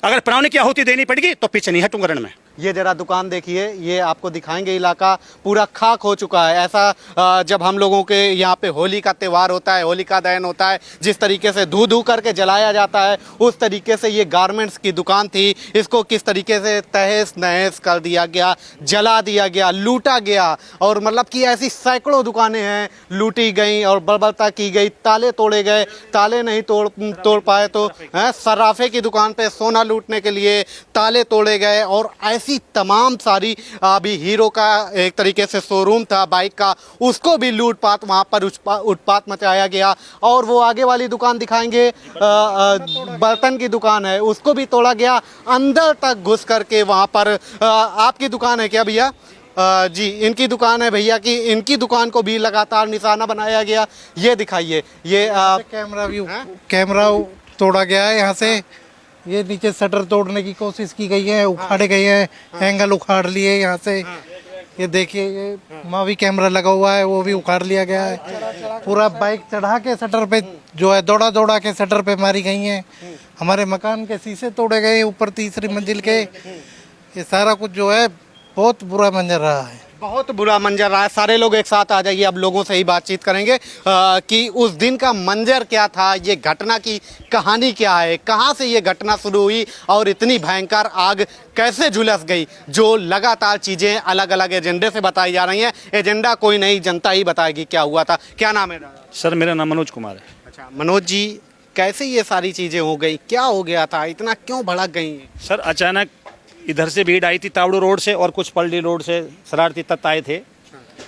अगर प्राण की आहुति देनी पड़ेगी तो पीछे नहीं हटूंगा रण में। ये जरा दुकान देखिए, ये आपको दिखाएंगे, इलाका पूरा खाक हो चुका है। ऐसा जब हम लोगों के यहाँ पे होली का त्यौहार होता है, होलिका दहन होता है, जिस तरीके से धू धू करके जलाया जाता है, उस तरीके से ये गारमेंट्स की दुकान थी, इसको किस तरीके से तहस नहस कर दिया गया, जला दिया गया, लूटा गया। और मतलब कि ऐसी सैकड़ों दुकानें हैं लूटी गई और बर्बरता की गई, ताले तोड़े गए, ताले नहीं तोड़ पाए तो सर्राफे की दुकान पे सोना लूटने के लिए ताले तोड़े गए। और ऐसी तमाम सारी अभी हीरो का एक तरीके से शोरूम था बाइक का, उसको भी लूटपाट वहाँ पर उत्पात मचाया गया। और वो आगे वाली दुकान दिखाएंगे, बर्तन की दुकान है, उसको भी तोड़ा गया, अंदर तक घुस करके वहाँ पर। आपकी दुकान है क्या भैया? जी, इनकी दुकान है भैया की, इनकी दुकान को भी लगातार निशाना बनाया गया। ये दिखाइए, ये कैमरा तोड़ा गया है यहाँ से, ये नीचे शटर तोड़ने की कोशिश की गई है, उखाड़े गए हैं, एंगल उखाड़ लिए यहाँ से। ये देखिए, ये मावी कैमरा लगा हुआ है, वो भी उखाड़ लिया गया है। पूरा बाइक चढ़ा के शटर पे जो है दौड़ा दौड़ा के शटर पे मारी गई हैं। हमारे मकान के शीशे तोड़े गए ऊपर 3री मंजिल के। ये सारा कुछ जो है बहुत बुरा मंजर रहा है, बहुत बुरा मंजर रहा है। सारे लोग एक साथ आ जाइए, अब लोगों से ही बातचीत करेंगे कि उस दिन का मंजर क्या था, ये घटना की कहानी क्या है, कहाँ से ये घटना शुरू हुई और इतनी भयंकर आग कैसे झुलस गई। जो लगातार चीज़ें अलग अलग एजेंडे से बताई जा रही हैं, एजेंडा कोई नहीं, जनता ही बताएगी क्या हुआ था। क्या नाम है दादा? सर मेरा नाम मनोज कुमार है। अच्छा मनोज जी, कैसे ये सारी चीज़ें हो गई, क्या हो गया था, इतना क्यों भड़क गई? सर अचानक इधर से भीड़ आई थी तावड़ू रोड से और कुछ पलडी रोड से शरारती तत्व आए थे।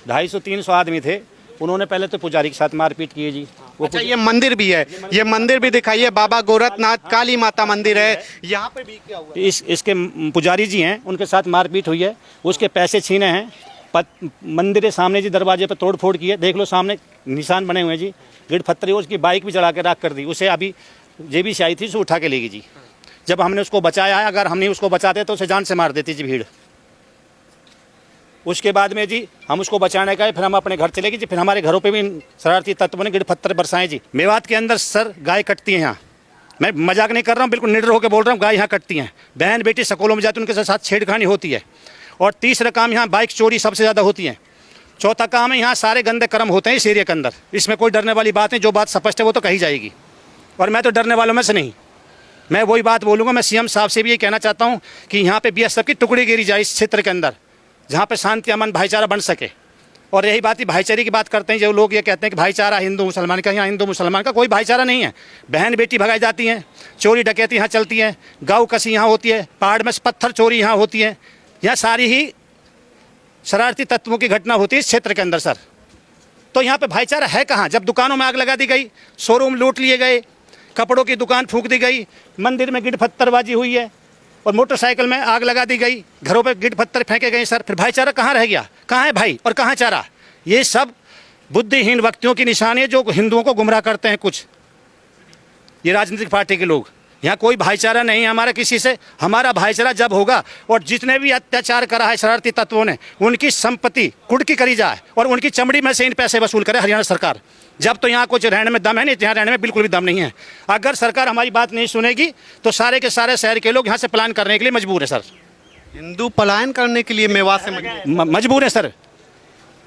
250-300 आदमी थे। उन्होंने पहले तो पुजारी के साथ मारपीट की है जी। वो अच्छा, ये मंदिर भी है, ये मंदिर भी दिखाइए, बाबा गोरखनाथ काली माता मंदिर है, यहाँ पे भी क्या हुआ? इसके पुजारी जी हैं, उनके साथ मारपीट हुई है, उसके पैसे छीने हैं। मंदिर के सामने जी दरवाजे पर तोड़ फोड़ की है, देख लो सामने निशान बने हुए हैं जी। गिड़ पत्थर, उसकी बाइक भी चढ़ा के राख कर दी। उसे अभी जेबी से आई थी, उसे उठा के लेगी जी। जब हमने उसको बचाया है, अगर हमने उसको बचाते तो उसे जान से मार देती जी भीड़। उसके बाद में जी हम उसको बचाने का है, फिर हम अपने घर चले गए जी। फिर हमारे घरों पे भी शरारती तत्वों ने गिड़ पत्थर बरसाए जी। मेवात के अंदर सर गाय कटती है यहाँ, मैं मजाक नहीं कर रहा हूँ, बिल्कुल निडर होकर बोल रहा हूँ। गाय यहाँ कटती हैं, बहन बेटी स्कूलों में जाती है, उनके साथ छेड़खानी होती है। और तीसरा काम यहाँ बाइक चोरी सबसे ज़्यादा होती है। चौथा काम है यहाँ सारे गंदे कर्म होते हैं इस एरिया के अंदर। इसमें कोई डरने वाली बात नहीं, जो बात स्पष्ट है वो तो कही जाएगी। और मैं तो डरने वालों में से नहीं, मैं वही बात बोलूँगा। मैं सीएम साहब से भी ये कहना चाहता हूँ कि यहाँ पे बीएसएफ की टुकड़ी गिरी जाए इस क्षेत्र के अंदर, जहाँ पे शांति अमन भाईचारा बन सके। और यही बात ही भाईचारे की बात करते हैं, जो लोग ये कहते हैं कि भाईचारा हिंदू मुसलमान का, यहाँ हिंदू मुसलमान का कोई भाईचारा नहीं है। बहन बेटी भगाई जाती हैं, चोरी डकैती यहाँ चलती है, गौ कसी यहाँ होती है, पहाड़ में पत्थर चोरी यहाँ होती है। यहाँ सारी ही शरारती तत्वों की घटना होती है इस क्षेत्र के अंदर सर। तो यहाँ पे भाईचारा है कहाँ? जब दुकानों में आग लगा दी गई, शोरूम लूट लिए गए, कपड़ों की दुकान फूंक दी गई, मंदिर में गिट पत्थरबाजी हुई है और मोटरसाइकिल में आग लगा दी गई, घरों पे गिट पत्थर फेंके गए सर। फिर भाईचारा कहाँ रह गया? कहाँ है भाई और कहाँ चारा? ये सब बुद्धिहीन व्यक्तियों की निशानी है जो हिंदुओं को गुमराह करते हैं कुछ ये राजनीतिक पार्टी के लोग। यहाँ कोई भाईचारा नहीं है हमारा किसी से। हमारा भाईचारा जब होगा और जितने भी अत्याचार करा है शरारती तत्वों ने, उनकी संपत्ति कुड़की करी जाए और उनकी चमड़ी में से इन पैसे वसूल करे हरियाणा सरकार। जब तो यहाँ कुछ रहने में दम है नहीं, यहाँ रहने में बिल्कुल भी दम नहीं है। अगर सरकार हमारी बात नहीं सुनेगी तो सारे के सारे शहर के लोग यहाँ से पलायन करने के लिए मजबूर है सर। हिंदू पलायन करने के लिए मेवात से मजबूर है सर,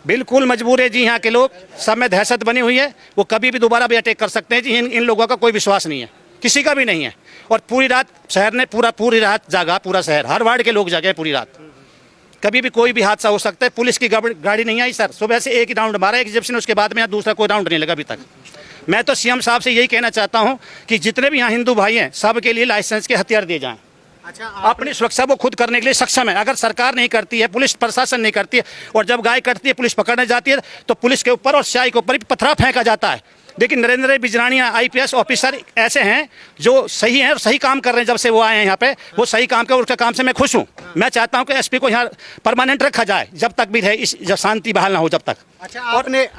बिल्कुल मजबूर है जी। यहाँ के लोग सब में दहशत बनी हुई है, वो कभी भी दोबारा भी अटैक कर सकते हैं जी। इन लोगों का कोई विश्वास नहीं है, किसी का भी नहीं है। और पूरी रात शहर ने पूरी रात जागा, पूरा शहर, हर वार्ड के लोग जागे पूरी रात। कभी भी कोई भी हादसा हो सकता है। पुलिस की गाड़ी नहीं आई सर, सुबह से एक ही राउंड मारा एग्जिबिशन, उसके बाद में यहाँ दूसरा कोई राउंड नहीं लगा अभी तक। मैं तो सीएम साहब से यही कहना चाहता हूँ कि जितने भी यहाँ हिंदू भाई हैं सब के लिए लाइसेंस के हथियार दिए जाएं। अच्छा, अपनी सुरक्षा वो खुद करने के लिए सक्षम है। अगर सरकार नहीं करती है, पुलिस प्रशासन नहीं करती है, और जब गाय कटती है पुलिस पकड़ने जाती है तो पुलिस के ऊपर और सियाई के ऊपर भी पथरा फेंका जाता है। लेकिन नरेंद्र बिजरानिया IPS ऑफिसर ऐसे हैं जो सही हैं और सही काम कर रहे हैं। जब से वो आए हैं यहाँ पे, वो सही काम कर, उसके काम से मैं खुश हूँ। मैं चाहता हूँ कि SP को यहाँ परमानेंट रखा जाए जब तक भी रहे, इस जब शांति बहाल ना हो जब तक। अच्छा,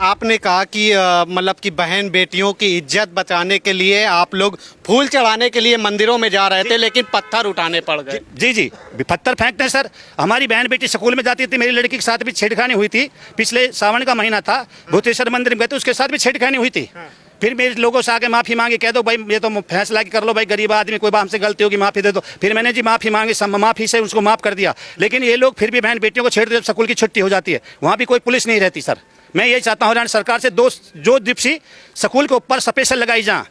आपने कहा कि मतलब कि बहन बेटियों की इज्जत बचाने के लिए आप लोग फूल चढ़ाने के लिए मंदिरों में जा रहे थे, लेकिन पत्थर उठाने पड़ गए। जी, पत्थर फेंकते हैं सर। हमारी बहन बेटी स्कूल में जाती थी, मेरी लड़की के साथ भी छेड़खानी हुई थी। पिछले सावन का महीना था, भूतेश्वर मंदिर में गए थे, उसके साथ भी छेड़खानी हुई थी। फिर मेरे लोगों से आके माफ़ी मांगी, कह दो भाई ये तो फैसला कर लो भाई, गरीब आदमी कोई हमसे गलती होगी माफ़ी दे दो। फिर मैंने जी माफ़ी मांगी, माफ़ी से उसको माफ़ कर दिया। लेकिन ये लोग फिर भी बहन बेटियों को छेड़ देते, स्कूल की छुट्टी हो जाती है, वहाँ भी कोई पुलिस नहीं रहती। सर मैं यही चाहता हूँ हरियाणा सरकार से जो दिवसीय स्कूल के ऊपर स्पेशल लगाई जाए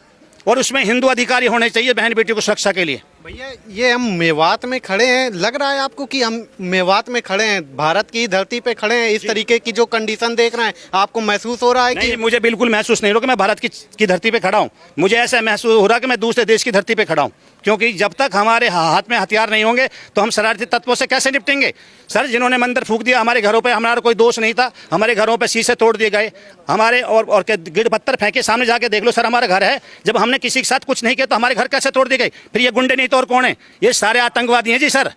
और उसमें हिंदू अधिकारी होने चाहिए बहन बेटियों को सुरक्षा के लिए। भैया ये हम मेवात में खड़े हैं, लग रहा है आपको कि हम मेवात में खड़े हैं, भारत की धरती पे खड़े हैं? इस तरीके की जो कंडीशन देख रहे हैं आपको महसूस हो रहा है नहीं, कि मुझे बिल्कुल महसूस नहीं हो रहा कि मैं भारत की धरती पे खड़ा हूँ। मुझे ऐसा महसूस हो रहा कि मैं दूसरे देश की धरती पे खड़ा हूँ, क्योंकि जब तक हमारे हाथ में हथियार नहीं होंगे तो हम शरारती तत्वों से कैसे निपटेंगे। सर जिन्होंने मंदिर फूंक दिया हमारे घरों पे, हमारा कोई दोष नहीं था, हमारे घरों पे शीशे तोड़ दिए गए, हमारे और गिड़ पत्थर फेंके, सामने जाके देख लो सर हमारा घर है। जब हमने किसी के साथ कुछ नहीं किया तो हमारे घर कैसे तोड़ दिए गए? फिर ये गुंडे नहीं तो और कौन है? ये सारे आतंकवादी हैं जी। सर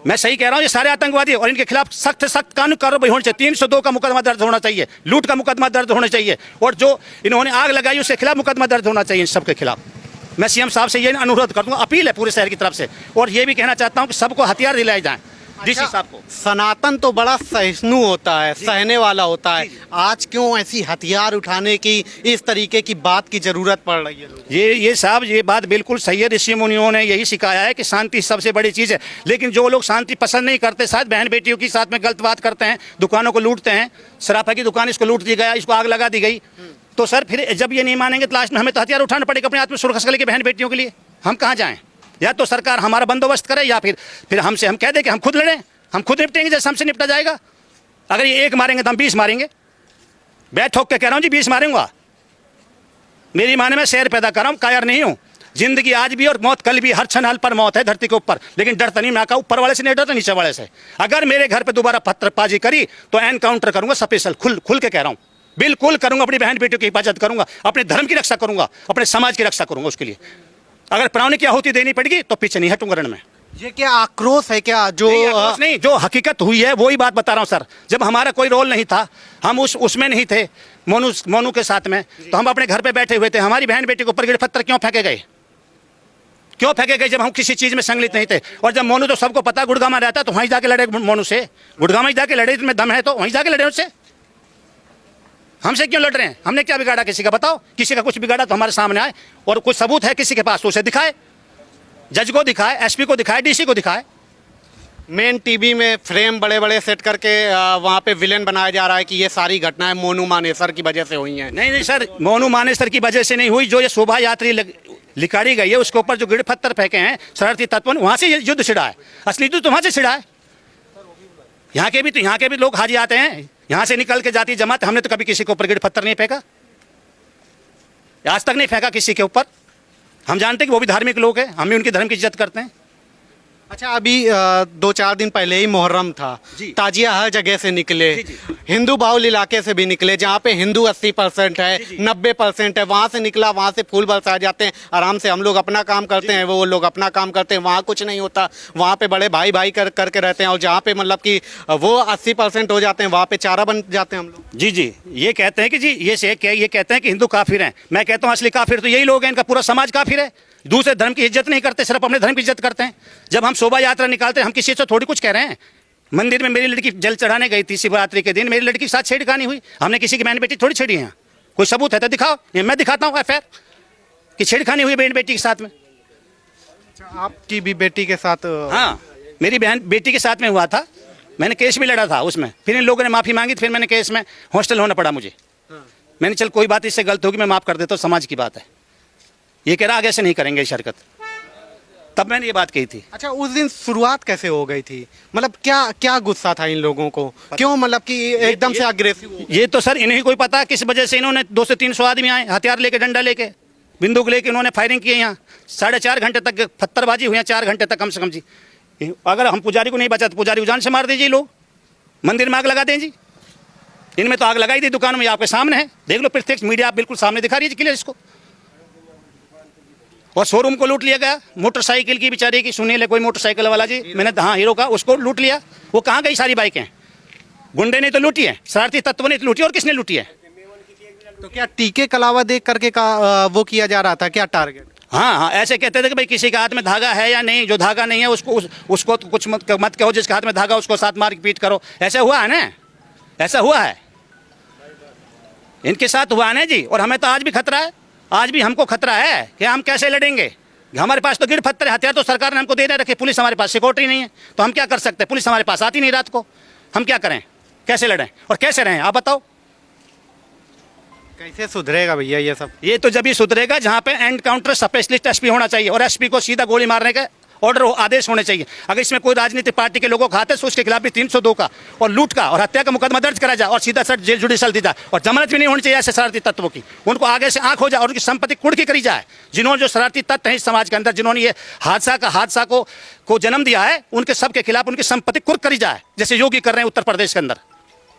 मैं सही कह रहा हूँ, ये सारे आतंकवादी हैं और इनके खिलाफ सख्त सख्त कानूनी कार्रवाई होनी चाहिए। 302 का मुकदमा दर्ज होना चाहिए, लूट का मुकदमा दर्ज होना चाहिए, और जो इन्होंने आग लगाई उसके खिलाफ मुकदमा दर्ज होना चाहिए। इन सबके खिलाफ मैं सीएम साहब से ये अनुरोध कर दूंगा, अपील है पूरे शहर की तरफ से। और ये भी कहना चाहता हूँ कि सबको हथियार दिलाए जाएं। डीसी साहब को सनातन तो बड़ा सहिष्णु होता है, सहने वाला होता है, आज क्यों ऐसी हथियार उठाने की, इस तरीके की बात की जरूरत पड़ रही है? ये साहब ये बात बिल्कुल सही है। ऋषि मुनियों ने यही सिखाया है कि शांति सबसे बड़ी चीज़ है। लेकिन जो लोग शांति पसंद नहीं करते, शायद बहन बेटियों के साथ में गलत बात करते हैं, दुकानों को लूटते हैं, सराफा की दुकान इसको लूट दी गया, इसको आग लगा दी गई, तो सर फिर जब ये नहीं मानेंगे तो लास्ट में हमें तो हथियार उठाना पड़ेगा अपने आत्मसुरक्षा के लिए, बहन बेटियों के लिए। हम कहाँ जाएं? या तो सरकार हमारा बंदोबस्त करे या फिर हमसे हम कह दें कि हम खुद लड़ें, हम खुद निपटेंगे जैसे हमसे निपटा जाएगा। अगर ये एक मारेंगे तो हम 20 मारेंगे। बैठ ठोक के कह रहा हूँ जी 20 मारूंगा। मेरी माने मैं शेर पैदा कर रहा हूँ, कायर नहीं हूँ। जिंदगी आज भी और मौत कल भी, हर क्षण हल पर मौत है धरती के ऊपर। लेकिन डरता नहीं मैं, ऊपर वाले से नहीं डरता, नीचे वाले से। अगर मेरे घर पे दोबारा पत्थरबाजी करी तो एनकाउंटर करूंगा स्पेशल, खुल के कह रहा हूँ, बिल्कुल करूंगा। अपनी बहन बेटियों की हिफाजत करूंगा, अपने धर्म की रक्षा करूंगा, अपने समाज की रक्षा करूंगा। उसके लिए अगर प्राणों की आहुति देनी पड़ेगी तो पीछे नहीं हटूंगा रण में। ये क्या आक्रोश है क्या? जो नहीं, जो हकीकत हुई है वही बात बता रहा हूँ सर। जब हमारा कोई रोल नहीं था, हम उसमें नहीं थे मोनू के साथ में, तो हम अपने घर पे बैठे हुए थे। हमारी बहन बेटी के ऊपर गिर पत्थर क्यों फेंके गए? क्यों फेंके गए? जब हम किसी चीज में संलिप्त नहीं थे। और जब मोनू, तो सबको पता गुड़गामा रहता, तो वहीं जाके लड़े मोनू से। गुड़गामा ही जाके लड़े, इसमें दम है तो वहीं जाके लड़े उससे। हमसे क्यों लड़ रहे हैं? हमने क्या बिगाड़ा किसी का? बताओ, किसी का कुछ बिगाड़ा तो हमारे सामने आए, और कुछ सबूत है किसी के पास तो उसे दिखाए, जज को दिखाए, एसपी को दिखाए, डीसी को दिखाए। मेन टीवी में फ्रेम बड़े बड़े सेट करके वहाँ पे विलेन बनाया जा रहा है कि ये सारी घटनाएं मोनू मानेसर की वजह से हुई हैं। नहीं सर, मोनू मानेसर की वजह से नहीं हुई। जो ये शोभा यात्री लिखाड़ी गई है उसके ऊपर जो गिड़ पत्थर फेंके हैं शरारती तत्वों ने, वहाँ से युद्ध छिड़ा है। असली युद्ध तो वहाँ से छिड़ा है। यहाँ के भी लोग हाजी आते हैं, यहाँ से निकल के जाती जमात। हमने तो कभी किसी के ऊपर गिड़ पत्थर नहीं फेंका, आज तक नहीं फेंका किसी के ऊपर। हम जानते हैं कि वो भी धार्मिक लोग हैं, हम भी उनके धर्म की इज्जत करते हैं। अच्छा, अभी 2-4 दिन पहले ही मुहर्रम था, ताजिया हर जगह से निकले, हिंदू बाहुल इलाके से भी निकले, जहाँ पे हिंदू 80% है, 90% है, वहाँ से निकला, वहाँ से फूल बरसाए जाते हैं। आराम से हम लोग अपना काम करते हैं, वो लोग अपना काम करते हैं, वहाँ कुछ नहीं होता। वहाँ पे बड़े भाई भाई करके रहते हैं, और जहाँ पे मतलब कि वो 80% हो जाते हैं, वहाँ पे चारा बन जाते हैं हम लोग। जी ये कहते हैं कि जी ये कहते हैं कि हिंदू काफिर हैं। मैं कहता हूँ असली काफिर तो यही लोग हैं, इनका पूरा समाज काफिर है। दूसरे धर्म की इज्जत नहीं करते, सिर्फ अपने धर्म की इज्जत करते हैं। जब हम शोभा यात्रा निकालते हैं, हम किसी से थोड़ी कुछ कह रहे हैं। मंदिर में मेरी लड़की जल चढ़ाने गई थी शिवरात्रि के दिन, मेरी लड़की के साथ छेड़खानी हुई। हमने किसी की बहन बेटी थोड़ी छेड़ी है। कोई सबूत है तो दिखाओ, मैं दिखाता हूँ एफआईआर कि छेड़खानी हुई बहन बेटी के साथ में। आपकी भी बेटी के साथ? हाँ, मेरी बहन बेटी के साथ में हुआ था। मैंने केस भी लड़ा था उसमें, फिर इन लोगों ने माफ़ी मांगी, फिर मैंने केस में हॉस्टल होना पड़ा मुझे। मैंने चल कोई बात, इससे गलत होगी, मैं माफ़ कर देता हूँ, समाज की बात है। ये कह रहा आगे से नहीं करेंगे इस हरकत, तब मैंने ये बात कही थी। अच्छा, उस दिन शुरुआत कैसे हो गई थी? मतलब क्या गुस्सा था इन लोगों को? क्यों मतलब कि एकदम से अग्रेसिव? ये तो सर इन्हें कोई पता किस वजह से इन्होंने 200 से 300 आदमी आए, हथियार लेके, डंडा लेके, बंदूक लेके, इन्होंने फायरिंग की। यहाँ 4.5 घंटे तक पत्थरबाजी हुई है, 4 घंटे तक कम से कम जी। अगर हम पुजारी को नहीं बचा तो पुजारी उजान से मार दीजिए, लोग मंदिर में आग लगा दें जी। इनमें तो आग लगाई थी दुकान में, आपके सामने है, देख लो प्रत्यक्ष, मीडिया आप बिल्कुल सामने दिखा रही है क्लियर इसको। और शोरूम को लूट लिया गया, मोटरसाइकिल की बेचारी की, सुनील है कोई मोटरसाइकिल वाला जी, मैंने हाँ हीरो का, उसको लूट लिया। वो कहाँ गई सारी बाइकें? गुंडे ने तो लूटी है, शरारती तत्वों ने लूटी, और किसने लूटी है? तो क्या टीके कलावा देख करके वो किया जा रहा था क्या टारगेट? हाँ, ऐसे कहते थे कि भाई किसी के हाथ में धागा है या नहीं, जो धागा नहीं है उसको तो कुछ मत कहो, जिसके हाथ में धागा उसको साथ मार पीट करो। ऐसा हुआ है ना, ऐसा हुआ है। इनके साथ हुआ है ना जी, और हमें तो आज भी खतरा है, आज भी हमको खतरा है कि हम कैसे लड़ेंगे। हमारे पास तो गिर पत्थर हथियार तो सरकार ने हमको देने रखे, पुलिस हमारे पास सिक्योरिटी नहीं है, तो हम क्या कर सकते हैं? पुलिस हमारे पास आती नहीं रात को, हम क्या करें? कैसे लड़ें और कैसे रहें, आप बताओ। कैसे सुधरेगा भैया ये सब? ये तो जब ही सुधरेगा जहां पे एनकाउंटर स्पेशलिस्ट एसपी होना चाहिए, और एसपी को सीधा गोली मारने का ऑर्डर आदेश होने चाहिए। अगर इसमें कोई राजनीतिक पार्टी के लोगों का हाथ है तो उसके खिलाफ भी 302 का और लूट का और हत्या का मुकदमा दर्ज करा जाए और सीधा सर जेल जुडिशल दी जाए, और जमानत भी नहीं होनी चाहिए ऐसे शरारती तत्वों की। उनको आगे से आंख हो जाए और उनकी संपत्ति कुर्की करी जाए। जिन्होंने जो शरारती तत्व हैं इस समाज के अंदर, जिन्होंने ये हादसा को जन्म दिया है, उनके सबके खिलाफ उनकी संपत्ति कुर्क करी जाए, जैसे योगी कर रहे हैं उत्तर प्रदेश के अंदर।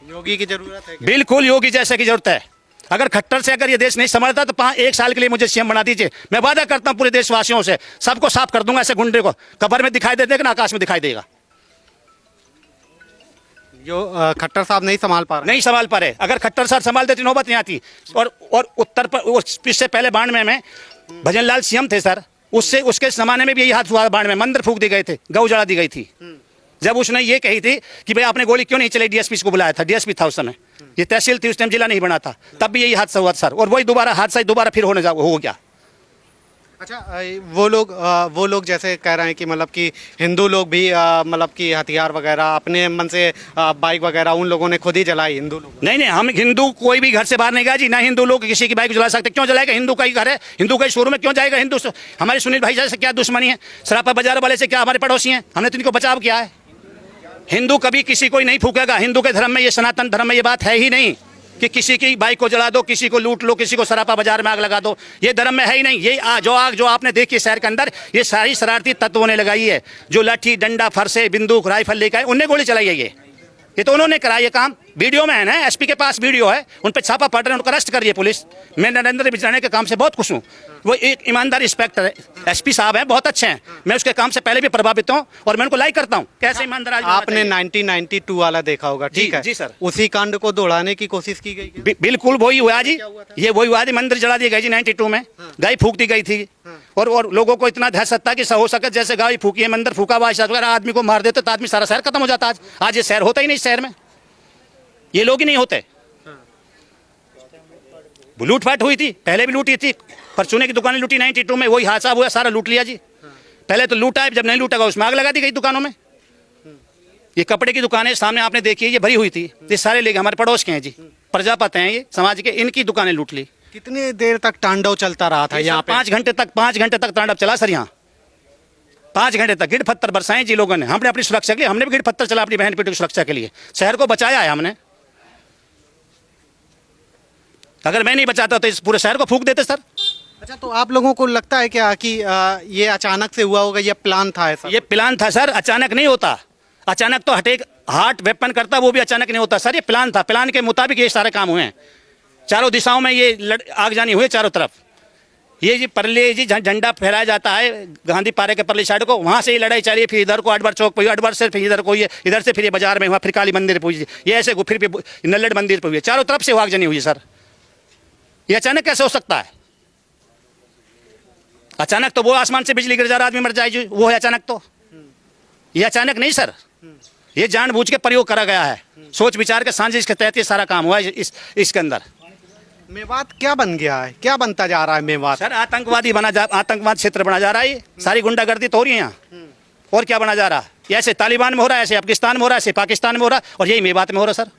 योगी की जरूरत है क्या? बिल्कुल योगी जैसे की जरूरत है। अगर खट्टर से अगर ये देश नहीं संभालता तो 1 साल के लिए मुझे सीएम बना दीजिए, मैं वादा करता हूं पूरे देशवासियों से, सबको साफ कर दूंगा। ऐसे गुंडे को कब्र में दिखाई दे देगा ना आकाश में दिखाई देगा। जो खट्टर साहब नहीं संभाल पा रहे, नहीं संभाल पा रहे। अगर खट्टर साहब संभाल देते नौबत नहीं आती। और उत्तर पर इससे पहले बाड़मेर में भजन लाल सीएम थे सर, उसके जमाने में भी यही हाथ हुआ। बाड़मेर में मंदिर फूक दी गए थे, गौ जला दी गई थी। जब उसने ये कही थी कि भाई आपने गोली क्यों नहीं चलाई, डीएसपी को बुलाया था, डीएसपी था उस समय, ये तहसील थी उस टाइम, जिला नहीं बना था, तब भी यही हादसा हुआ सर। और वही दोबारा हादसा दोबारा फिर हो गया। अच्छा वो लोग जैसे कह रहे हैं कि मतलब कि हिंदू लोग भी मतलब कि हथियार वगैरह अपने मन से बाइक वगैरह उन लोगों ने खुद ही जलाई, हिंदू लोग। नहीं, हम हिंदू कोई भी घर से बाहर नहीं गया जी, ना हिंदू लोग किसी की बाइक जला सकते। क्यों जलाएगा? हिंदू का ही घर है, हिंदू का ही शोरूम में क्यों जाएगा हिंदू? हमारे सुनील भाई से क्या दुश्मनी है? सराफा बाजार वाले से क्या हमारे पड़ोसी हैं? हमने तो इनको बचाव किया है। हिंदू कभी किसी को नहीं फूकेगा। हिंदू के धर्म में, ये सनातन धर्म में ये बात है ही नहीं कि किसी की बाइक को जला दो, किसी को लूट लो, किसी को सरापा बाजार में आग लगा दो। ये धर्म में है ही नहीं। ये जो आग जो आपने देखी शहर के अंदर, ये सारी शरारती तत्वों ने लगाई है। जो लाठी डंडा फरसे बंदूक राइफल लेकर आए, उनने गोली चलाई है। ये तो उन्होंने करा ये काम। वीडियो में है ना, एसपी के पास वीडियो है, उन पर छापा पड़ रहे हैं, उनको अरेस्ट कर रही है पुलिस। मैं नरेंद्र बिजराने के काम से बहुत खुश हूँ। वो एक ईमानदार इंस्पेक्टर है, एसपी साहब हैं, बहुत अच्छे हैं। मैं उसके काम से पहले भी प्रभावित हूँ और मैं उनको लाइक करता हूँ। कैसे ईमानदार आदमी होना आपने चाहिए। 1992 वाला देखा होगा, ठीक है? जी सर। उसी कांड को दोहराने की कोशिश की गई क्या? बिल्कुल वही हुआ जी। ये वही हुआ जी, मंदिर जला दी गई जी 92 में, गाय फूक दी गई थी। और लोगों को इतना दहशत था कि हो सके जैसे गाय फूकी है, मंदिर फूका हुआ, अगर आदमी को मार देते तो आदमी सारा शहर खत्म हो जाता। आज ये शहर होता ही नहीं, शहर में ये लोग ही नहीं होते। लूटपाट हुई थी, पहले भी लूटी थी, परचूने की दुकानें लूटी 92 में, वही हादसा हुआ, सारा लूट लिया जी। पहले तो लूटा है, जब नहीं लूटा उसमें आग लगा दी गई दुकानों में। ये कपड़े की दुकानें सामने आपने देखी है, ये भरी हुई थी, ये सारे लेके हमारे पड़ोस के हैं जी, प्रजापत हैं ये समाज के, इनकी दुकानें लूट ली। कितनी देर तक तांडव चलता रहा था यहाँ पे? 5 घंटे तक तांडव चला सर यहाँ। 5 घंटे तक गिड़ पत्थर बरसाए जी लोगों ने। हमने अपनी सुरक्षा के लिए, हमने भी गिड़ पत्थर चला अपनी बहन बेटी की सुरक्षा के लिए, शहर को बचाया है हमने। अगर मैं नहीं बचाता तो इस पूरे शहर को फूंक देते सर। अच्छा, तो आप लोगों को लगता है क्या कि ये अचानक से हुआ होगा, ये प्लान था ऐसा? ये प्लान था सर, अचानक नहीं होता। अचानक तो हार्ट वेपन करता, वो भी अचानक नहीं होता सर। ये प्लान था, प्लान के मुताबिक ये सारे काम हुए हैं। चारों दिशाओं में ये आगजनी हुई, चारों तरफ। ये जी परले जी झंडा फहराया जाता है गांधी पारे के परली साइड को, वहाँ से ये लड़ाई चली, फिर इधर को अडबर चौक पर, अडबर से फिर इधर को, ये इधर से फिर ये बाजार में हुआ, फिर काली मंदिर पर हुई, ये ऐसे फिर नल्लड़ मंदिर पर हुई, चारों तरफ से आगजनी हुई सर। ये अचानक कैसे हो सकता है? अचानक तो वो आसमान से बिजली गिर जा रहा आदमी मर जाए जी, वो है अचानक। तो ये अचानक नहीं सर, ये जानबूझ के प्रयोग करा गया है, सोच विचार के साजिश के तहत ये सारा काम हुआ है इसके अंदर। मेवात क्या बन गया है, क्या बनता जा रहा है मेवात? सर आतंकवाद क्षेत्र बना जा रहा है, सारी गुंडागर्दी तो हो रही है यहाँ। और क्या बना जा रहा है? ऐसे तालिबान में हो रहा है, ऐसे अफगानिस्तान में हो रहा है, ऐसे पाकिस्तान में हो रहा है, और यही मेवात में हो रहा है सर।